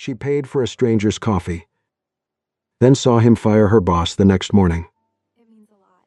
She paid for a stranger's coffee, then saw him fire her boss the next morning. It means a lot.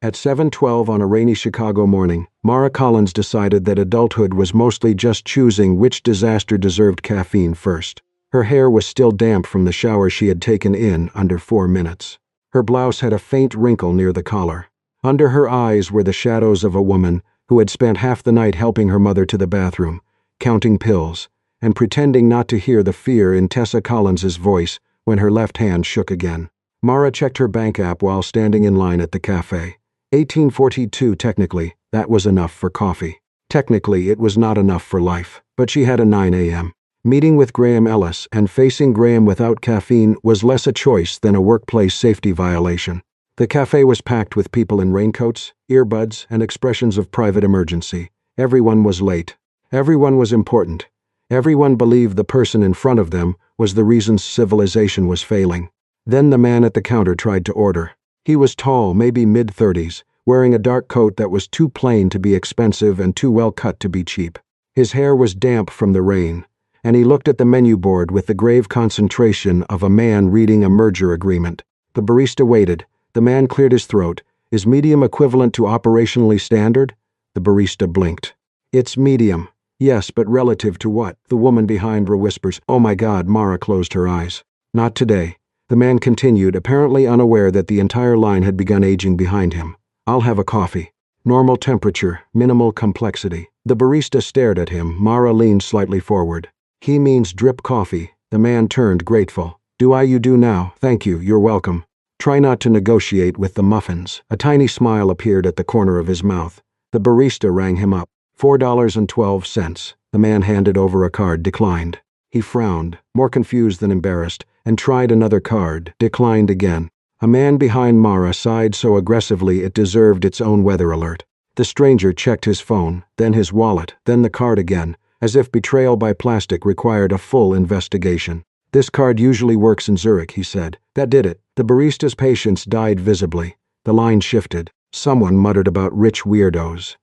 At 7:12 on a rainy Chicago morning, Mara Collins decided that adulthood was mostly just choosing which disaster deserved caffeine first. Her hair was still damp from the shower she had taken in under 4 minutes. Her blouse had a faint wrinkle near the collar. Under her eyes were the shadows of a woman who had spent half the night helping her mother to the bathroom, counting pills, and pretending not to hear the fear in Tessa Collins's voice when her left hand shook again. Mara checked her bank app while standing in line at the cafe. 1842 technically, that was enough for coffee. Technically, it was not enough for life, but she had a 9 a.m. Meeting with Graham Ellis, and facing Graham without caffeine was less a choice than a workplace safety violation. The cafe was packed with people in raincoats, earbuds, and expressions of private emergency. Everyone was late. Everyone was important. Everyone believed the person in front of them was the reason civilization was failing. Then the man at the counter tried to order. He was tall, maybe mid-30s, wearing a dark coat that was too plain to be expensive and too well cut to be cheap. His hair was damp from the rain, and he looked at the menu board with the grave concentration of a man reading a merger agreement. The barista waited. The man cleared his throat. Is medium equivalent to operationally standard? The barista blinked. It's medium. Yes, but relative to what? The woman behind her whispers. Oh my God, Mara closed her eyes. Not today. The man continued, apparently unaware that the entire line had begun aging behind him. I'll have a coffee. Normal temperature, minimal complexity. The barista stared at him. Mara leaned slightly forward. He means drip coffee. The man turned, grateful. You do now. Thank you, you're welcome. Try not to negotiate with the muffins. A tiny smile appeared at the corner of his mouth. The barista rang him up. $4.12. The man handed over a card, declined. He frowned, more confused than embarrassed, and tried another card, declined again. A man behind Mara sighed so aggressively it deserved its own weather alert. The stranger checked his phone, then his wallet, then the card again, as if betrayal by plastic required a full investigation. This card usually works in Zurich, he said. That did it. The barista's patience died visibly. The line shifted. Someone muttered about rich weirdos.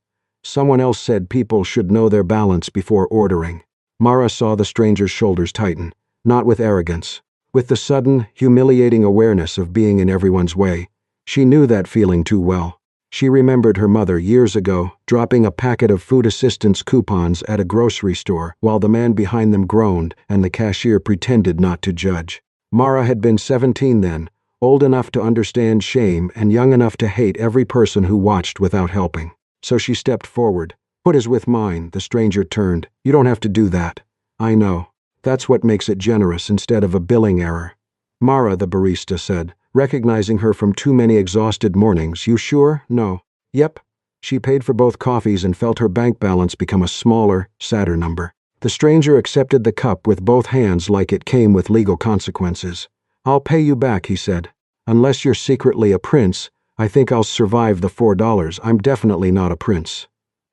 Someone else said people should know their balance before ordering. Mara saw the stranger's shoulders tighten, not with arrogance. With the sudden, humiliating awareness of being in everyone's way. She knew that feeling too well. She remembered her mother years ago dropping a packet of food assistance coupons at a grocery store while the man behind them groaned and the cashier pretended not to judge. Mara had been 17 then, old enough to understand shame and young enough to hate every person who watched without helping. So she stepped forward. What is with mine? The stranger turned. You don't have to do that. I know. That's what makes it generous instead of a billing error. Mara, the barista said, recognizing her from too many exhausted mornings. You sure? No. Yep. She paid for both coffees and felt her bank balance become a smaller, sadder number. The stranger accepted the cup with both hands like it came with legal consequences. I'll pay you back, he said. Unless you're secretly a prince, I think I'll survive the $4. I'm definitely not a prince.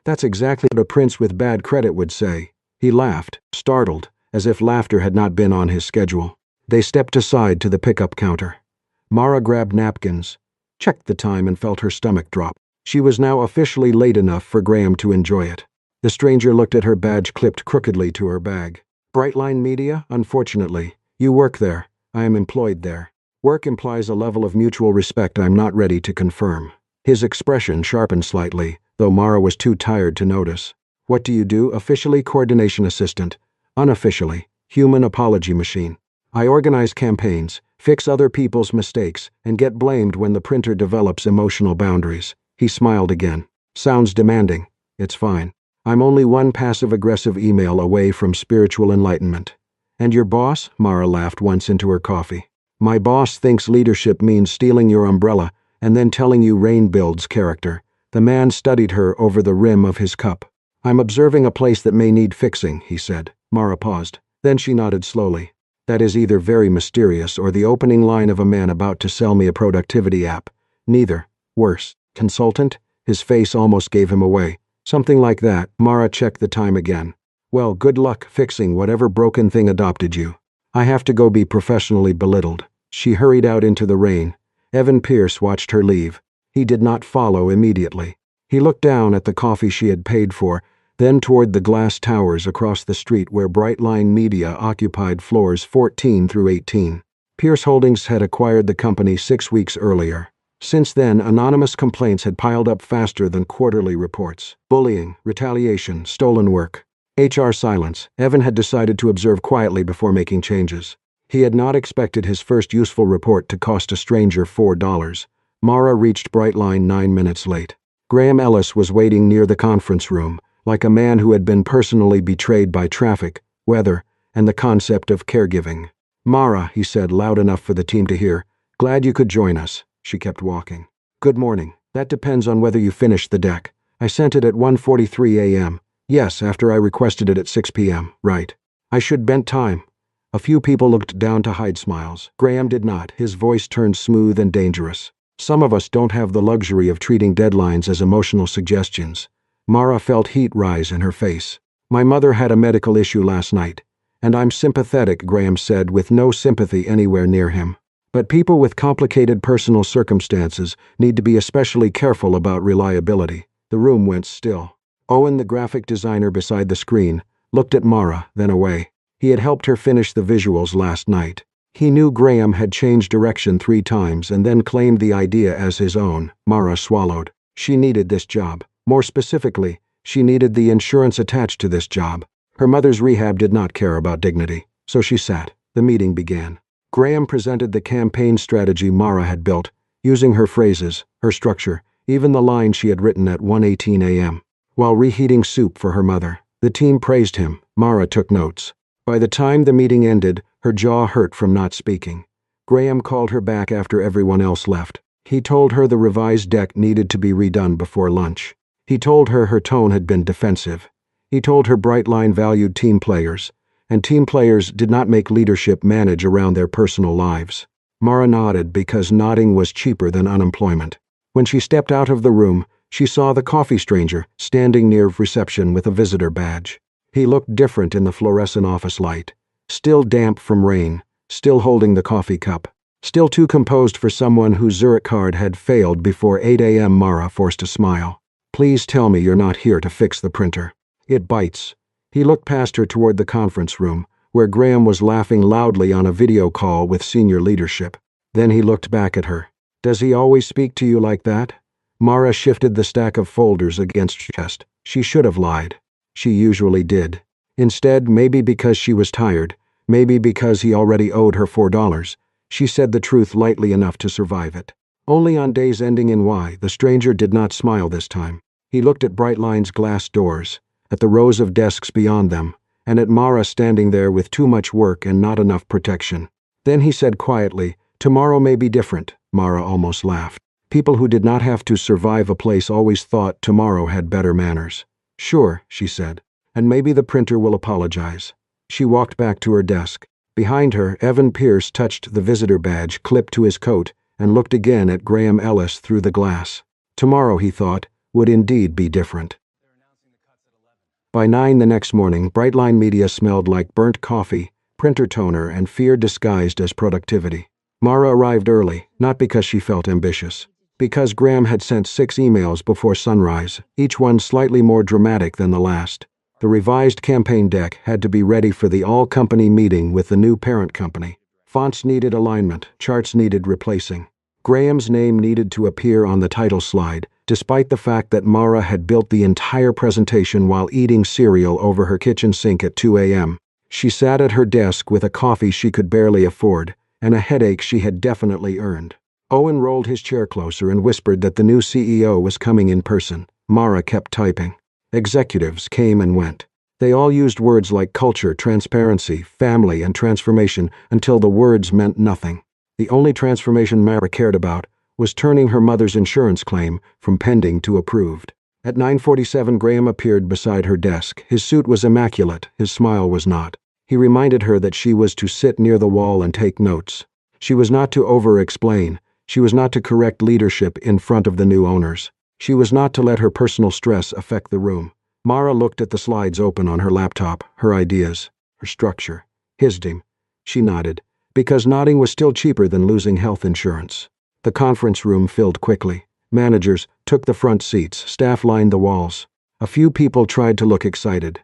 That's exactly what a prince with bad credit would say. He laughed, startled, as if laughter had not been on his schedule. They stepped aside to the pickup counter. Mara grabbed napkins, checked the time and felt her stomach drop. She was now officially late enough for Graham to enjoy it. The stranger looked at her badge clipped crookedly to her bag. Brightline Media? Unfortunately. You work there. I am employed there. Work implies a level of mutual respect I'm not ready to confirm. His expression sharpened slightly, though Mara was too tired to notice. What do you do? Officially, coordination assistant. Unofficially, human apology machine. I organize campaigns, fix other people's mistakes, and get blamed when the printer develops emotional boundaries. He smiled again. Sounds demanding. It's fine. I'm only one passive-aggressive email away from spiritual enlightenment. And your boss? Mara laughed once into her coffee. My boss thinks leadership means stealing your umbrella and then telling you rain builds character. The man studied her over the rim of his cup. I'm observing a place that may need fixing, he said. Mara paused. Then she nodded slowly. That is either very mysterious or the opening line of a man about to sell me a productivity app. Neither. Worse. Consultant? His face almost gave him away. Something like that. Mara checked the time again. Well, good luck fixing whatever broken thing adopted you. I have to go be professionally belittled. She hurried out into the rain. Evan Pierce watched her leave. He did not follow immediately. He looked down at the coffee she had paid for, then toward the glass towers across the street where Brightline Media occupied floors 14 through 18. Pierce Holdings had acquired the company 6 weeks earlier. Since then, anonymous complaints had piled up faster than quarterly reports. Bullying, retaliation, stolen work. HR silence. Evan had decided to observe quietly before making changes. He had not expected his first useful report to cost a stranger $4. Mara reached Brightline 9 minutes late. Graham Ellis was waiting near the conference room, like a man who had been personally betrayed by traffic, weather, and the concept of caregiving. "Mara," he said loud enough for the team to hear, "glad you could join us." She kept walking. "Good morning. That depends on whether you finished the deck. I sent it at 1:43 a.m. Yes, after I requested it at 6 p.m. Right. I should bent time." A few people looked down to hide smiles. Graham did not. His voice turned smooth and dangerous. "Some of us don't have the luxury of treating deadlines as emotional suggestions." Mara felt heat rise in her face. "My mother had a medical issue last night. And I'm sympathetic," Graham said, with no sympathy anywhere near him. "But people with complicated personal circumstances need to be especially careful about reliability." The room went still. Owen, the graphic designer beside the screen, looked at Mara, then away. He had helped her finish the visuals last night. He knew Graham had changed direction 3 times and then claimed the idea as his own. Mara swallowed. She needed this job. More specifically, she needed the insurance attached to this job. Her mother's rehab did not care about dignity, so she sat. The meeting began. Graham presented the campaign strategy Mara had built, using her phrases, her structure, even the lines she had written at 1:18 a.m. While reheating soup for her mother, the team praised him. Mara took notes. By the time the meeting ended, her jaw hurt from not speaking. Graham called her back after everyone else left. He told her the revised deck needed to be redone before lunch. He told her her tone had been defensive. He told her Brightline valued team players, and team players did not make leadership manage around their personal lives. Mara nodded because nodding was cheaper than unemployment. When she stepped out of the room, she saw the coffee stranger standing near reception with a visitor badge. He looked different in the fluorescent office light. Still damp from rain, still holding the coffee cup, still too composed for someone whose Zurich card had failed before 8 a.m. Mara forced a smile. "Please tell me you're not here to fix the printer. It bites." He looked past her toward the conference room, where Graham was laughing loudly on a video call with senior leadership. Then he looked back at her. "Does he always speak to you like that?" Mara shifted the stack of folders against her chest. She should have lied. She usually did. Instead, maybe because she was tired, maybe because he already owed her $4, she said the truth lightly enough to survive it. Only on days ending in Y, the stranger did not smile this time. He looked at Brightline's glass doors, at the rows of desks beyond them, and at Mara standing there with too much work and not enough protection. Then he said quietly, "Tomorrow may be different." Mara almost laughed. People who did not have to survive a place always thought tomorrow had better manners. "Sure," she said, "and maybe the printer will apologize." She walked back to her desk. Behind her, Evan Pierce touched the visitor badge clipped to his coat and looked again at Graham Ellis through the glass. Tomorrow, he thought, would indeed be different. By 9 the next morning, Brightline Media smelled like burnt coffee, printer toner, and fear disguised as productivity. Mara arrived early, not because she felt ambitious. Because Graham had sent 6 emails before sunrise, each one slightly more dramatic than the last. The revised campaign deck had to be ready for the all-company meeting with the new parent company. Fonts needed alignment, charts needed replacing. Graham's name needed to appear on the title slide, despite the fact that Mara had built the entire presentation while eating cereal over her kitchen sink at 2 a.m. She sat at her desk with a coffee she could barely afford, and a headache she had definitely earned. Owen rolled his chair closer and whispered that the new CEO was coming in person. Mara kept typing. Executives came and went. They all used words like culture, transparency, family, and transformation until the words meant nothing. The only transformation Mara cared about was turning her mother's insurance claim from pending to approved. At 9:47, Graham appeared beside her desk. His suit was immaculate, his smile was not. He reminded her that she was to sit near the wall and take notes. She was not to over-explain. She was not to correct leadership in front of the new owners. She was not to let her personal stress affect the room. Mara looked at the slides open on her laptop, her ideas, her structure. His team. She nodded, because nodding was still cheaper than losing health insurance. The conference room filled quickly. Managers took the front seats, staff lined the walls. A few people tried to look excited.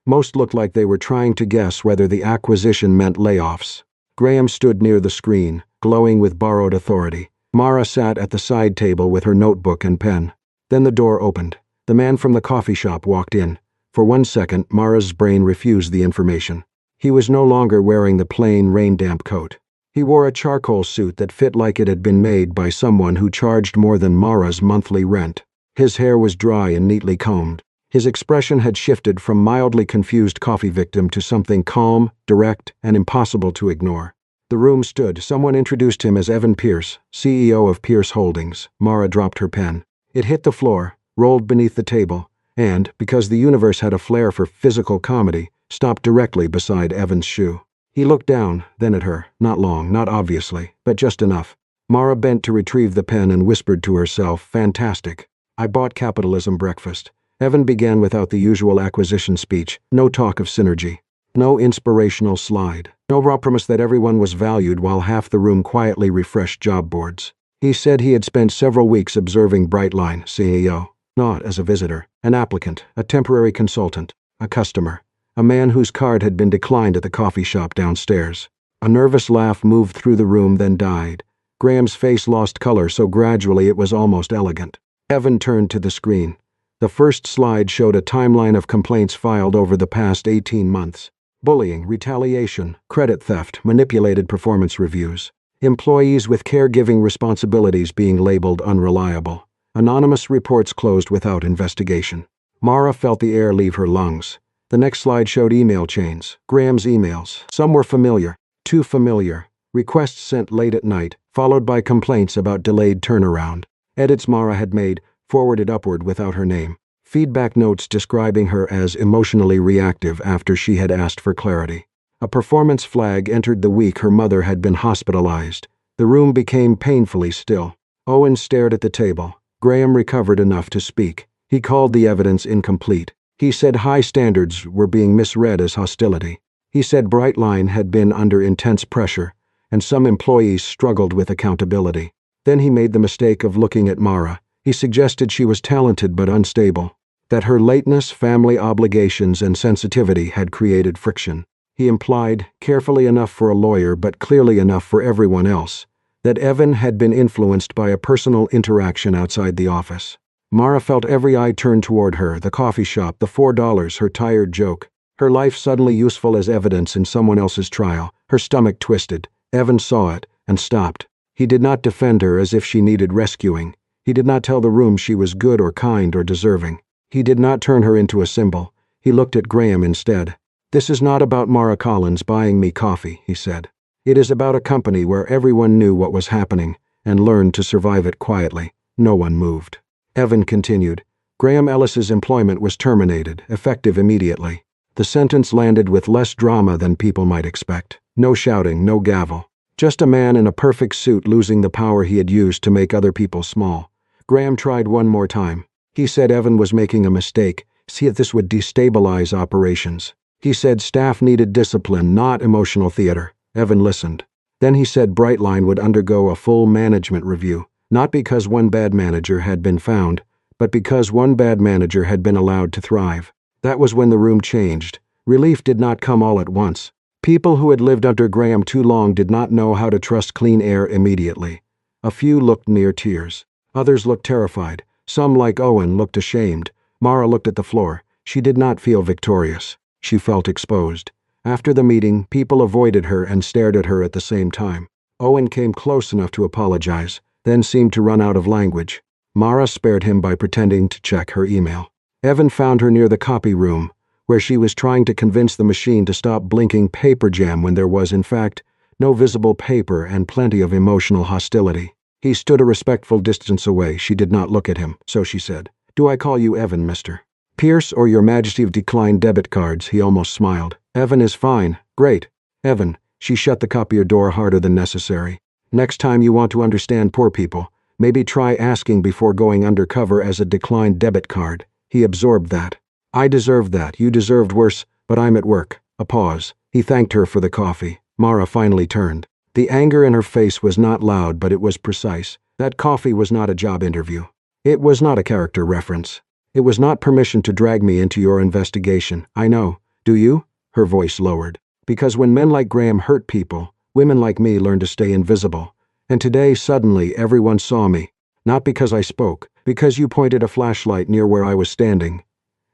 Most looked like they were trying to guess whether the acquisition meant layoffs. Graham stood near the screen, glowing with borrowed authority. Mara sat at the side table with her notebook and pen. Then the door opened. The man from the coffee shop walked in. For 1 second, Mara's brain refused the information. He was no longer wearing the plain, rain-damp coat. He wore a charcoal suit that fit like it had been made by someone who charged more than Mara's monthly rent. His hair was dry and neatly combed. His expression had shifted from mildly confused coffee victim to something calm, direct, and impossible to ignore. The room stood. Someone introduced him as Evan Pierce, CEO of Pierce Holdings. Mara dropped her pen. It hit the floor, rolled beneath the table, and, because the universe had a flair for physical comedy, stopped directly beside Evan's shoe. He looked down, then at her, not long, not obviously, but just enough. Mara bent to retrieve the pen and whispered to herself, "Fantastic. I bought capitalism breakfast." Evan began without the usual acquisition speech, no talk of synergy, no inspirational slide, no raw promise that everyone was valued while half the room quietly refreshed job boards. He said he had spent several weeks observing Brightline, CEO, not as a visitor, an applicant, a temporary consultant, a customer, a man whose card had been declined at the coffee shop downstairs. A nervous laugh moved through the room, then died. Graham's face lost color so gradually it was almost elegant. Evan turned to the screen. The first slide showed a timeline of complaints filed over the past 18 months. Bullying, retaliation, credit theft, manipulated performance reviews. Employees with caregiving responsibilities being labeled unreliable. Anonymous reports closed without investigation. Mara felt the air leave her lungs. The next slide showed email chains. Graham's emails. Some were familiar. Too familiar. Requests sent late at night, followed by complaints about delayed turnaround. Edits Mara had made, forwarded upward without her name. Feedback notes describing her as emotionally reactive after she had asked for clarity. A performance flag entered the week her mother had been hospitalized. The room became painfully still. Owen stared at the table. Graham recovered enough to speak. He called the evidence incomplete. He said high standards were being misread as hostility. He said Brightline had been under intense pressure, and some employees struggled with accountability. Then he made the mistake of looking at Mara. He suggested she was talented but unstable, that her lateness, family obligations, and sensitivity had created friction. He implied, carefully enough for a lawyer but clearly enough for everyone else, that Evan had been influenced by a personal interaction outside the office. Mara felt every eye turned toward her, the coffee shop, the $4, her tired joke. Her life suddenly useful as evidence in someone else's trial. Her stomach twisted. Evan saw it and stopped. He did not defend her as if she needed rescuing. He did not tell the room she was good or kind or deserving. He did not turn her into a symbol. He looked at Graham instead. "This is not about Mara Collins buying me coffee," he said. "It is about a company where everyone knew what was happening and learned to survive it quietly." No one moved. Evan continued. Graham Ellis's employment was terminated, effective immediately. The sentence landed with less drama than people might expect. No shouting, no gavel. Just a man in a perfect suit losing the power he had used to make other people small. Graham tried one more time. He said Evan was making a mistake. See if this would destabilize operations. He said staff needed discipline, not emotional theater. Evan listened. Then he said Brightline would undergo a full management review, not because one bad manager had been found, but because one bad manager had been allowed to thrive. That was when the room changed. Relief did not come all at once. People who had lived under Graham too long did not know how to trust clean air immediately. A few looked near tears. Others looked terrified. Some, like Owen, looked ashamed. Mara looked at the floor. She did not feel victorious. She felt exposed. After the meeting, people avoided her and stared at her at the same time. Owen came close enough to apologize, then seemed to run out of language. Mara spared him by pretending to check her email. Evan found her near the copy room, where she was trying to convince the machine to stop blinking paper jam when there was, in fact, no visible paper and plenty of emotional hostility. He stood a respectful distance away. She did not look at him, so she said, "Do I call you Evan, mister?" "Pierce or your Majesty of declined debit cards," he almost smiled. "Evan is fine. Great. Evan." She shut the copier door harder than necessary. "Next time you want to understand poor people, maybe try asking before going undercover as a declined debit card." He absorbed that. "I deserved that. You deserved worse, but I'm at work." A pause. He thanked her for the coffee. Mara finally turned. The anger in her face was not loud, but it was precise. That coffee was not a job interview. It was not a character reference. It was not permission to drag me into your investigation. I know. Do you? Her voice lowered. Because when men like Graham hurt people, women like me learn to stay invisible. And today, suddenly, everyone saw me. Not because I spoke, because you pointed a flashlight near where I was standing.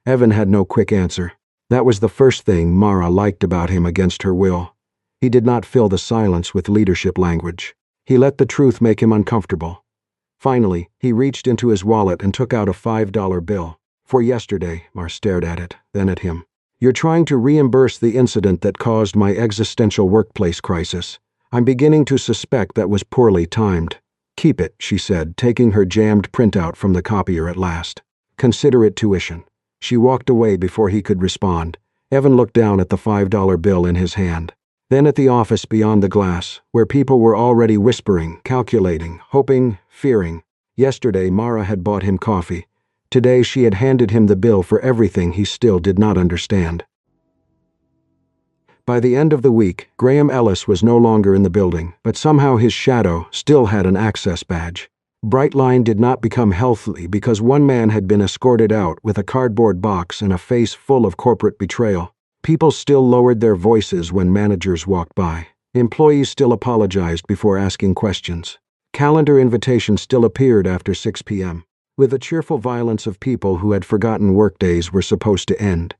Evan had no quick answer. That was the first thing Mara liked about him against her will. He did not fill the silence with leadership language. He let the truth make him uncomfortable. Finally, he reached into his wallet and took out a $5 bill. For yesterday, Mara stared at it, then at him. You're trying to reimburse the incident that caused my existential workplace crisis. I'm beginning to suspect that was poorly timed. Keep it, she said, taking her jammed printout from the copier at last. Consider it tuition. She walked away before he could respond. Evan looked down at the $5 bill in his hand. Then at the office beyond the glass, where people were already whispering, calculating, hoping, fearing. Yesterday, Mara had bought him coffee. Today she had handed him the bill for everything he still did not understand. By the end of the week, Graham Ellis was no longer in the building, but somehow his shadow still had an access badge. Brightline did not become healthy because one man had been escorted out with a cardboard box and a face full of corporate betrayal. People still lowered their voices when managers walked by. Employees still apologized before asking questions. Calendar invitations still appeared after 6 p.m. with the cheerful violence of people who had forgotten workdays were supposed to end.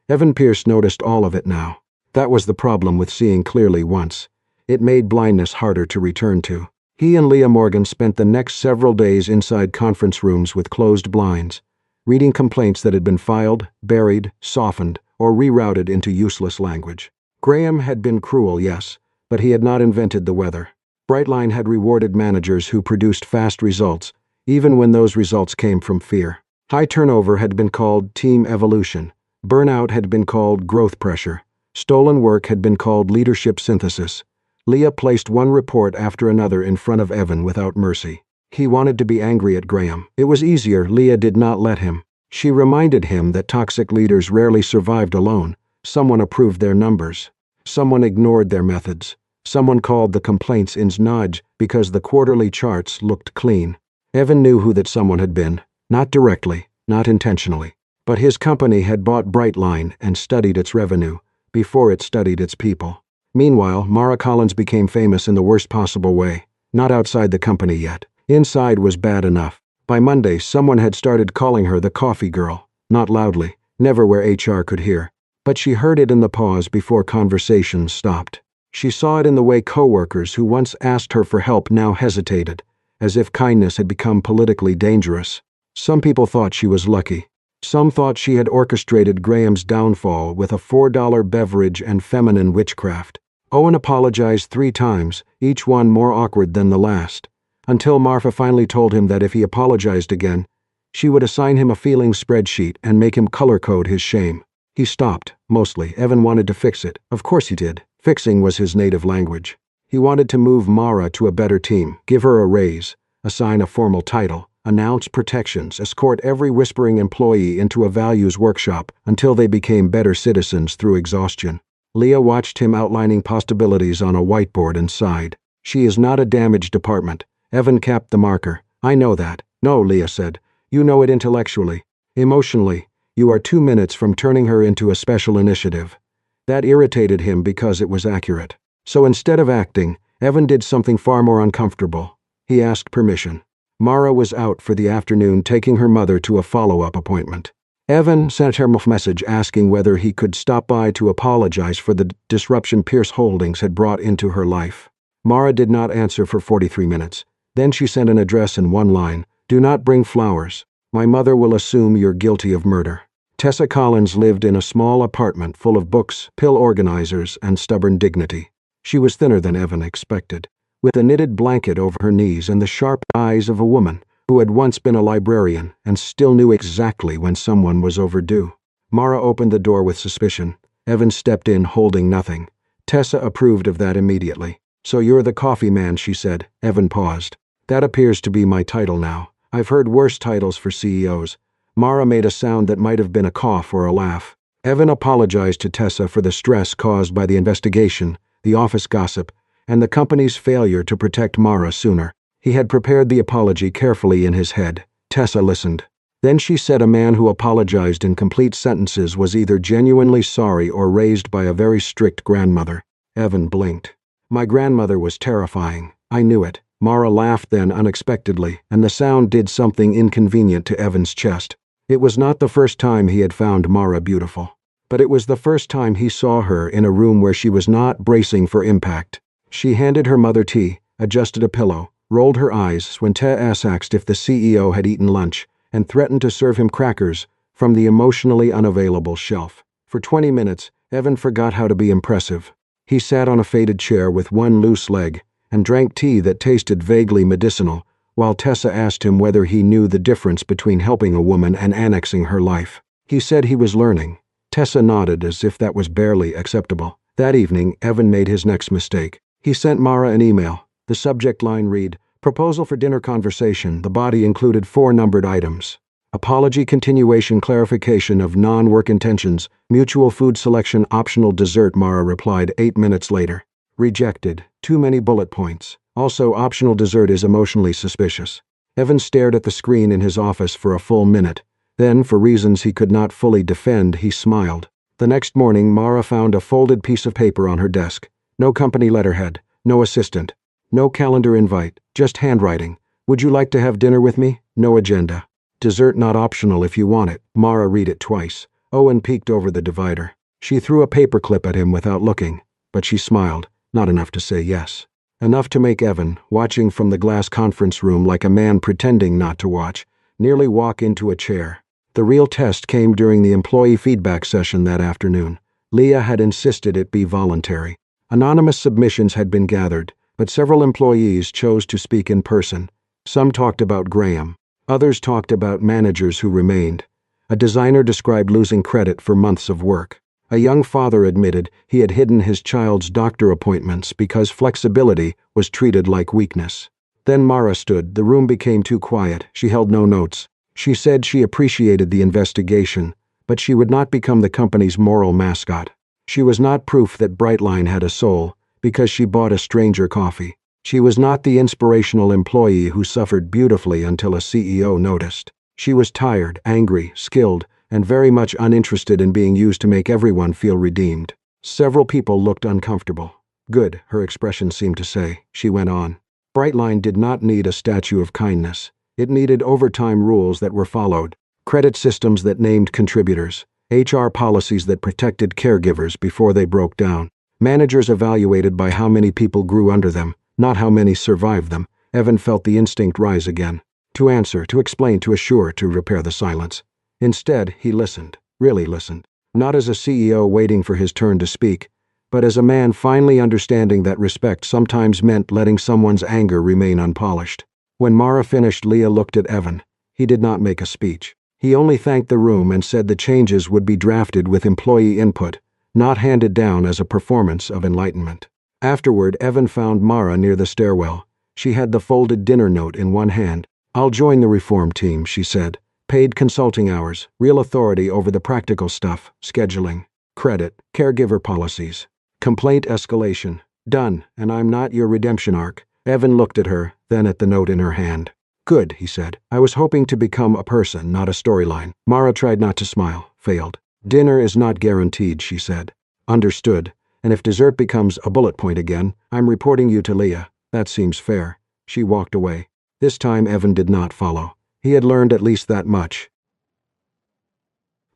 Evan Pierce noticed all of it now. That was the problem with seeing clearly once. It made blindness harder to return to. He and Leah Morgan spent the next several days inside conference rooms with closed blinds, reading complaints that had been filed, buried, softened, or rerouted into useless language. Graham had been cruel, yes, but he had not invented the weather. Brightline had rewarded managers who produced fast results, even when those results came from fear. High turnover had been called team evolution. Burnout had been called growth pressure. Stolen work had been called leadership synthesis. Leah placed one report after another in front of Evan without mercy. He wanted to be angry at Graham. It was easier. Leah did not let him. She reminded him that toxic leaders rarely survived alone. Someone approved their numbers. Someone ignored their methods. Someone called the complaints ins nudge because the quarterly charts looked clean. Evan knew who that someone had been. Not directly, not intentionally. But his company had bought Brightline and studied its revenue before it studied its people. Meanwhile, Mara Collins became famous in the worst possible way. Not outside the company yet. Inside was bad enough. By Monday, someone had started calling her the coffee girl. Not loudly, never where HR could hear. But she heard it in the pause before conversations stopped. She saw it in the way coworkers who once asked her for help now hesitated, as if kindness had become politically dangerous. Some people thought she was lucky. Some thought she had orchestrated Graham's downfall with a $4 beverage and feminine witchcraft. Owen apologized 3 times, each one more awkward than the last, until Marfa finally told him that if he apologized again, she would assign him a feelings spreadsheet and make him color-code his shame. He stopped, mostly. Evan wanted to fix it. Of course he did. Fixing was his native language. He wanted to move Mara to a better team, give her a raise, assign a formal title, announce protections, escort every whispering employee into a values workshop until they became better citizens through exhaustion. Leah watched him outlining possibilities on a whiteboard and sighed. She is not a damaged department. Evan capped the marker. I know that. No, Leah said. You know it intellectually. Emotionally, you are 2 minutes from turning her into a special initiative. That irritated him because it was accurate. So instead of acting, Evan did something far more uncomfortable. He asked permission. Mara was out for the afternoon taking her mother to a follow-up appointment. Evan sent her a message asking whether he could stop by to apologize for the disruption Pierce Holdings had brought into her life. Mara did not answer for 43 minutes. Then she sent an address in one line. Do not bring flowers. My mother will assume you're guilty of murder. Tessa Collins lived in a small apartment full of books, pill organizers, and stubborn dignity. She was thinner than Evan expected, with a knitted blanket over her knees and the sharp eyes of a woman who had once been a librarian and still knew exactly when someone was overdue. Mara opened the door with suspicion. Evan stepped in holding nothing. Tessa approved of that immediately. So you're the coffee man, she said. Evan paused. That appears to be my title now. I've heard worse titles for CEOs. Mara made a sound that might have been a cough or a laugh. Evan apologized to Tessa for the stress caused by the investigation, the office gossip, and the company's failure to protect Mara sooner. He had prepared the apology carefully in his head. Tessa listened. Then she said a man who apologized in complete sentences was either genuinely sorry or raised by a very strict grandmother. Evan blinked. My grandmother was terrifying. I knew it. Mara laughed then unexpectedly, and the sound did something inconvenient to Evan's chest. It was not the first time he had found Mara beautiful, but it was the first time he saw her in a room where she was not bracing for impact. She handed her mother tea, adjusted a pillow, rolled her eyes when T.S. asked if the CEO had eaten lunch, and threatened to serve him crackers from the emotionally unavailable shelf. For 20 minutes, Evan forgot how to be impressive. He sat on a faded chair with one loose leg and drank tea that tasted vaguely medicinal, while Tessa asked him whether he knew the difference between helping a woman and annexing her life. He said he was learning. Tessa nodded as if that was barely acceptable. That evening, Evan made his next mistake. He sent Mara an email. The subject line read, "Proposal for dinner conversation." The body included 4 numbered items. Apology, continuation, clarification of non-work intentions, mutual food selection, optional dessert. Mara replied 8 minutes later. Rejected. Too many bullet points. Also, optional dessert is emotionally suspicious. Evan stared at the screen in his office for a full minute. Then, for reasons he could not fully defend, he smiled. The next morning, Mara found a folded piece of paper on her desk. No company letterhead. No assistant. No calendar invite. Just handwriting. Would you like to have dinner with me? No agenda. Dessert not optional if you want it. Mara read it twice. Owen peeked over the divider. She threw a paperclip at him without looking, but she smiled, not enough to say yes. Enough to make Evan, watching from the glass conference room like a man pretending not to watch, nearly walk into a chair. The real test came during the employee feedback session that afternoon. Leah had insisted it be voluntary. Anonymous submissions had been gathered, but several employees chose to speak in person. Some talked about Graham. Others talked about managers who remained. A designer described losing credit for months of work. A young father admitted he had hidden his child's doctor appointments because flexibility was treated like weakness. Then Mara stood. The room became too quiet. She held no notes. She said she appreciated the investigation, but she would not become the company's moral mascot. She was not proof that Brightline had a soul because she bought a stranger coffee. She was not the inspirational employee who suffered beautifully until a CEO noticed. She was tired, angry, skilled, and very much uninterested in being used to make everyone feel redeemed. Several people looked uncomfortable. Good, her expression seemed to say. She went on. Brightline did not need a statue of kindness. It needed overtime rules that were followed, credit systems that named contributors, HR policies that protected caregivers before they broke down, managers evaluated by how many people grew under them, not how many survived them. Evan felt the instinct rise again. To answer, to explain, to assure, to repair the silence. Instead, he listened, really listened. Not as a CEO waiting for his turn to speak, but as a man finally understanding that respect sometimes meant letting someone's anger remain unpolished. When Mara finished, Leah looked at Evan. He did not make a speech. He only thanked the room and said the changes would be drafted with employee input, not handed down as a performance of enlightenment. Afterward, Evan found Mara near the stairwell. She had the folded dinner note in one hand. "I'll join the reform team," she said. "Paid consulting hours, real authority over the practical stuff, scheduling, credit, caregiver policies, complaint escalation. Done, and I'm not your redemption arc." Evan looked at her, then at the note in her hand. "Good," he said. "I was hoping to become a person, not a storyline." Mara tried not to smile, failed. "Dinner is not guaranteed," she said. "Understood. And if dessert becomes a bullet point again, I'm reporting you to Leah. That seems fair." She walked away. This time Evan did not follow. He had learned at least that much.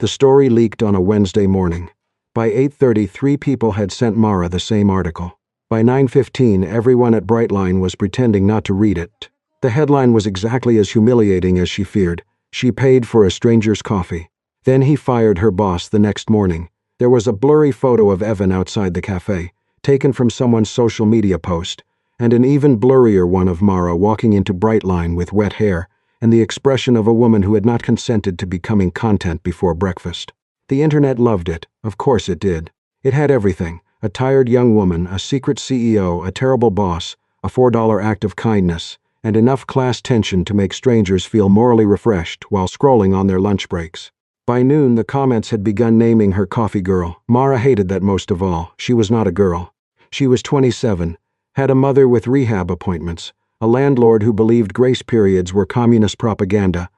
The story leaked on a Wednesday morning. By 8:30, 3 people had sent Mara the same article. By 9:15, everyone at Brightline was pretending not to read it. The headline was exactly as humiliating as she feared. She paid for a stranger's coffee. Then he fired her boss the next morning. There was a blurry photo of Evan outside the cafe, taken from someone's social media post, and an even blurrier one of Mara walking into Brightline with wet hair and the expression of a woman who had not consented to becoming content before breakfast. The internet loved it. Of course it did. It had everything: a tired young woman, a secret CEO, a terrible boss, a $4 act of kindness, and enough class tension to make strangers feel morally refreshed while scrolling on their lunch breaks. By noon, the comments had begun naming her coffee girl. Mara hated that most of all. She was not a girl. She was 27, had a mother with rehab appointments, a landlord who believed grace periods were communist propaganda,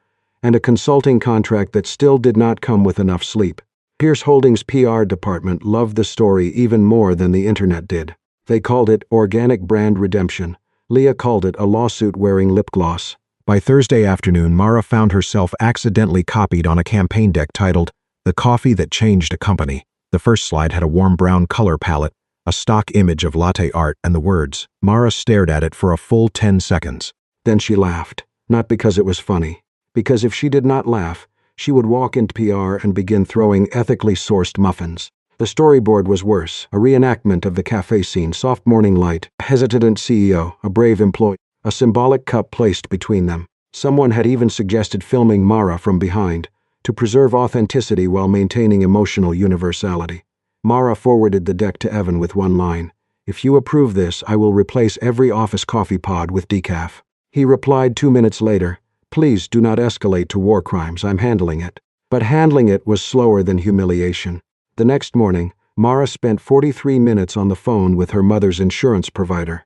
and a consulting contract that still did not come with enough sleep. Pierce Holdings' PR department loved the story even more than the internet did. They called it organic brand redemption. Leah called it a lawsuit wearing lip gloss. By Thursday afternoon, Mara found herself accidentally copied on a campaign deck titled, "The Coffee That Changed a Company." The first slide had a warm brown color palette, a stock image of latte art, and the words. Mara stared at it for a full 10 seconds. Then she laughed, not because it was funny, because if she did not laugh, she would walk into PR and begin throwing ethically sourced muffins. The storyboard was worse, a reenactment of the cafe scene, soft morning light, a hesitant CEO, a brave employee, a symbolic cup placed between them. Someone had even suggested filming Mara from behind, to preserve authenticity while maintaining emotional universality. Mara forwarded the deck to Evan with one line, "If you approve this, I will replace every office coffee pod with decaf." He replied 2 minutes later, "Please do not escalate to war crimes, I'm handling it." But handling it was slower than humiliation. The next morning, Mara spent 43 minutes on the phone with her mother's insurance provider,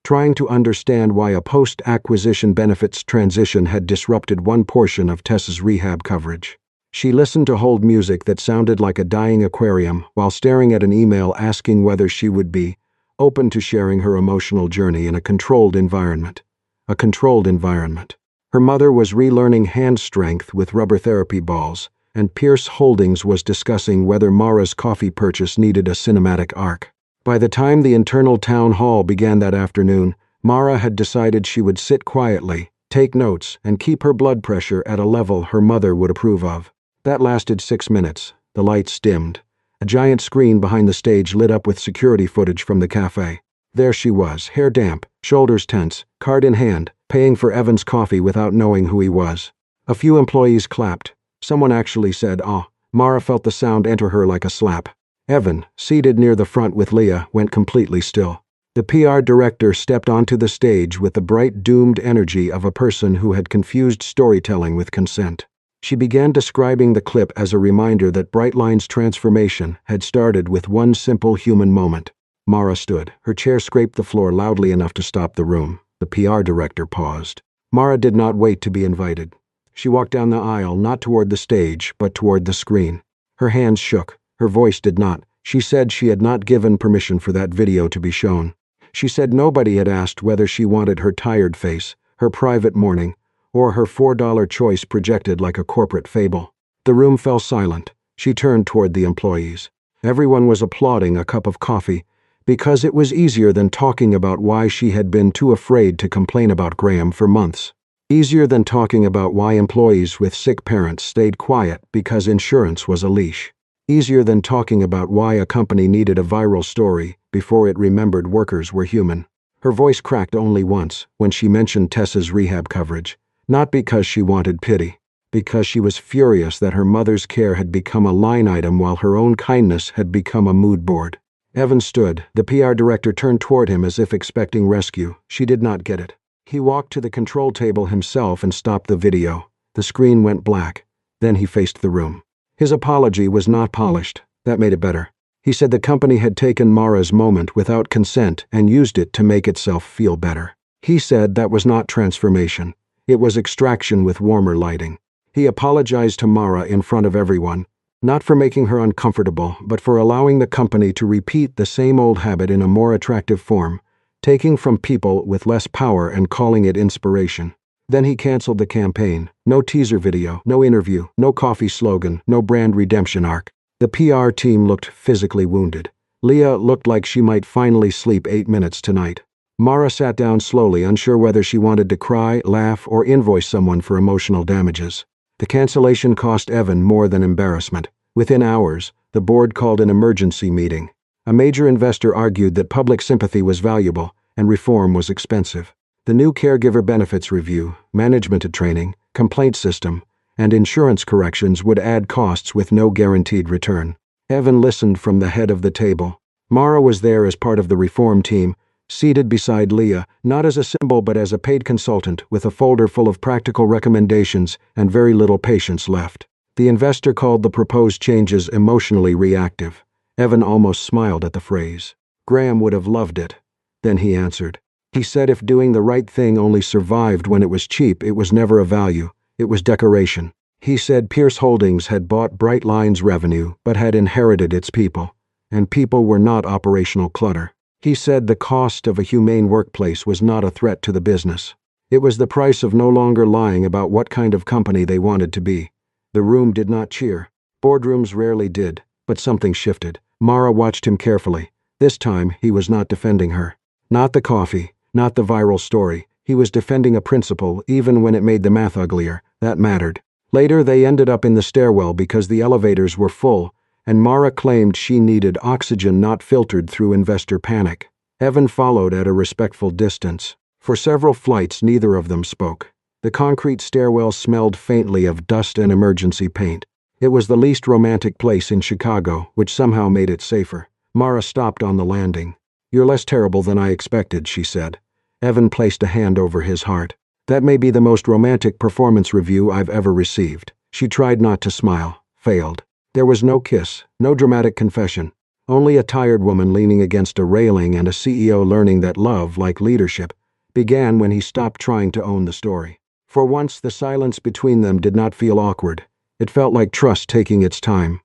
trying to understand why a post-acquisition benefits transition had disrupted one portion of Tess's rehab coverage. She listened to hold music that sounded like a dying aquarium while staring at an email asking whether she would be open to sharing her emotional journey in a controlled environment. A controlled environment. Her mother was relearning hand strength with rubber therapy balls, and Pierce Holdings was discussing whether Mara's coffee purchase needed a cinematic arc. By the time the internal town hall began that afternoon, Mara had decided she would sit quietly, take notes, and keep her blood pressure at a level her mother would approve of. That lasted 6 minutes. The lights dimmed. A giant screen behind the stage lit up with security footage from the cafe. There she was, hair damp, shoulders tense, card in hand, paying for Evan's coffee without knowing who he was. A few employees clapped. Someone actually said, "Ah." Mara felt the sound enter her like a slap. Evan, seated near the front with Leah, went completely still. The PR director stepped onto the stage with the bright, doomed energy of a person who had confused storytelling with consent. She began describing the clip as a reminder that Brightline's transformation had started with one simple human moment. Mara stood. Her chair scraped the floor loudly enough to stop the room. The PR director paused. Mara did not wait to be invited. She walked down the aisle, not toward the stage, but toward the screen. Her hands shook. Her voice did not. She said she had not given permission for that video to be shown. She said nobody had asked whether she wanted her tired face, her private morning, or her $4 choice projected like a corporate fable. The room fell silent. She turned toward the employees. Everyone was applauding a cup of coffee, because it was easier than talking about why she had been too afraid to complain about Graham for months. Easier than talking about why employees with sick parents stayed quiet because insurance was a leash. Easier than talking about why a company needed a viral story before it remembered workers were human. Her voice cracked only once when she mentioned Tess's rehab coverage, not because she wanted pity, because she was furious that her mother's care had become a line item while her own kindness had become a mood board. Evan stood. The PR director turned toward him as if expecting rescue. She did not get it. He walked to the control table himself and stopped the video. The screen went black. Then he faced the room. His apology was not polished. That made it better. He said the company had taken Mara's moment without consent and used it to make itself feel better. He said that was not transformation. It was extraction with warmer lighting. He apologized to Mara in front of everyone, not for making her uncomfortable, but for allowing the company to repeat the same old habit in a more attractive form, taking from people with less power and calling it inspiration. Then he canceled the campaign. No teaser video, no interview, no coffee slogan, no brand redemption arc. The PR team looked physically wounded. Leah looked like she might finally sleep 8 minutes tonight. Mara sat down slowly, unsure whether she wanted to cry, laugh, or invoice someone for emotional damages. The cancellation cost Evan more than embarrassment. Within hours, the board called an emergency meeting. A major investor argued that public sympathy was valuable and reform was expensive. The new caregiver benefits review, management training, complaint system, and insurance corrections would add costs with no guaranteed return. Evan listened from the head of the table. Mara was there as part of the reform team, seated beside Leah, not as a symbol but as a paid consultant with a folder full of practical recommendations and very little patience left. The investor called the proposed changes emotionally reactive. Evan almost smiled at the phrase. Graham would have loved it. Then he answered. He said if doing the right thing only survived when it was cheap, it was never a value. It was decoration. He said Pierce Holdings had bought Brightline's revenue but had inherited its people, and people were not operational clutter. He said the cost of a humane workplace was not a threat to the business. It was the price of no longer lying about what kind of company they wanted to be. The room did not cheer. Boardrooms rarely did, but something shifted. Mara watched him carefully. This time, he was not defending her. Not the coffee, not the viral story. He was defending a principle, even when it made the math uglier. That mattered. Later, they ended up in the stairwell because the elevators were full, and Mara claimed she needed oxygen not filtered through investor panic. Evan followed at a respectful distance. For several flights, neither of them spoke. The concrete stairwell smelled faintly of dust and emergency paint. It was the least romantic place in Chicago, which somehow made it safer. Mara stopped on the landing. "You're less terrible than I expected," she said. Evan placed a hand over his heart. "That may be the most romantic performance review I've ever received." She tried not to smile, failed. There was no kiss, no dramatic confession, only a tired woman leaning against a railing and a CEO learning that love, like leadership, began when he stopped trying to own the story. For once, the silence between them did not feel awkward. It felt like trust taking its time.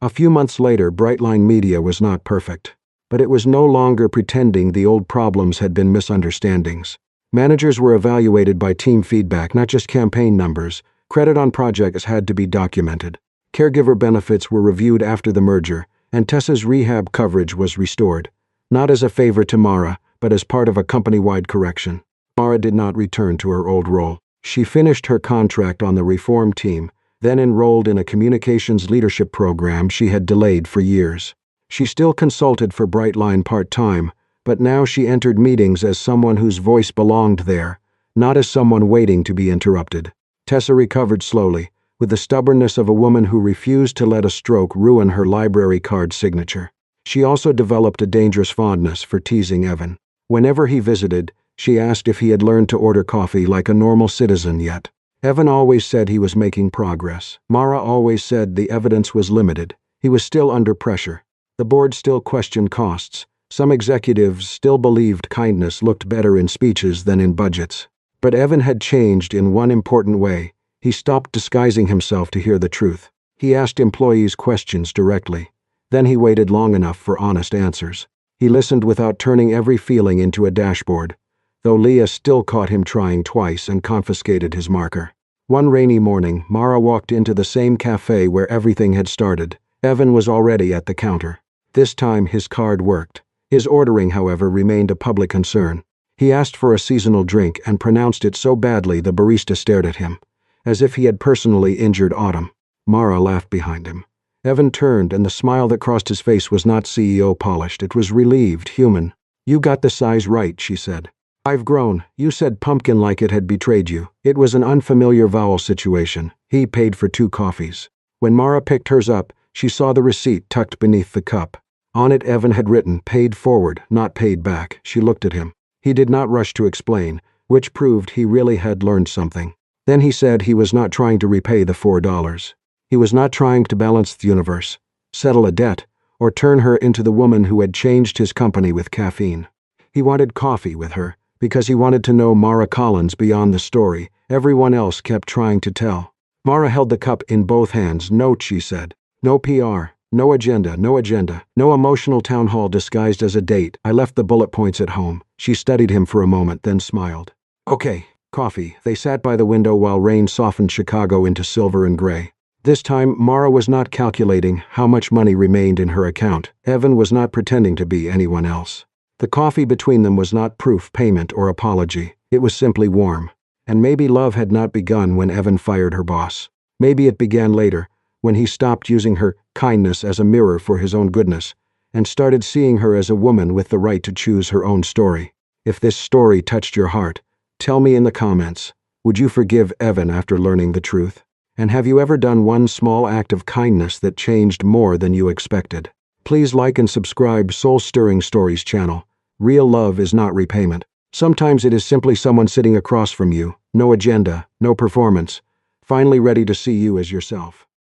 A few months later, Brightline Media was not perfect, but it was no longer pretending the old problems had been misunderstandings. Managers were evaluated by team feedback, not just campaign numbers. Credit on projects had to be documented. Caregiver benefits were reviewed after the merger, and Tessa's rehab coverage was restored, not as a favor to Mara, but as part of a company-wide correction. Mara did not return to her old role. She finished her contract on the reform team, then enrolled in a communications leadership program she had delayed for years. She still consulted for Brightline part-time, but now she entered meetings as someone whose voice belonged there, not as someone waiting to be interrupted. Tessa recovered slowly, with the stubbornness of a woman who refused to let a stroke ruin her library card signature. She also developed a dangerous fondness for teasing Evan. Whenever he visited, she asked if he had learned to order coffee like a normal citizen yet. Evan always said he was making progress. Mara always said the evidence was limited. He was still under pressure. The board still questioned costs. Some executives still believed kindness looked better in speeches than in budgets. But Evan had changed in one important way. He stopped disguising himself to hear the truth. He asked employees questions directly. Then he waited long enough for honest answers. He listened without turning every feeling into a dashboard, though Leah still caught him trying twice and confiscated his marker. One rainy morning, Mara walked into the same cafe where everything had started. Evan was already at the counter. This time his card worked. His ordering, however, remained a public concern. He asked for a seasonal drink and pronounced it so badly the barista stared at him, as if he had personally injured Autumn. Mara laughed behind him. Evan turned, and the smile that crossed his face was not CEO polished. It was relieved, human. "You got the size right," she said. "I've grown. You said pumpkin like it had betrayed you." It was an unfamiliar vowel situation. He paid for 2 coffees. When Mara picked hers up, she saw the receipt tucked beneath the cup. On it, Evan had written, "Paid forward, not paid back." She looked at him. He did not rush to explain, which proved he really had learned something. Then he said he was not trying to repay the $4. He was not trying to balance the universe, settle a debt, or turn her into the woman who had changed his company with caffeine. He wanted coffee with her, because he wanted to know Mara Collins beyond the story everyone else kept trying to tell. Mara held the cup in both hands. "Note," she said. "No PR, no agenda, no emotional town hall disguised as a date. I left the bullet points at home." She studied him for a moment, then smiled. "Okay, coffee." They sat by the window while rain softened Chicago into silver and gray. This time, Mara was not calculating how much money remained in her account. Evan was not pretending to be anyone else. The coffee between them was not proof, payment, or apology. It was simply warm. And maybe love had not begun when Evan fired her boss. Maybe it began later, when he stopped using her kindness as a mirror for his own goodness, and started seeing her as a woman with the right to choose her own story. If this story touched your heart, tell me in the comments. Would you forgive Evan after learning the truth? And have you ever done one small act of kindness that changed more than you expected? Please like and subscribe Soul Stirring Stories channel. Real love is not repayment. Sometimes it is simply someone sitting across from you, no agenda, no performance, finally ready to see you as yourself.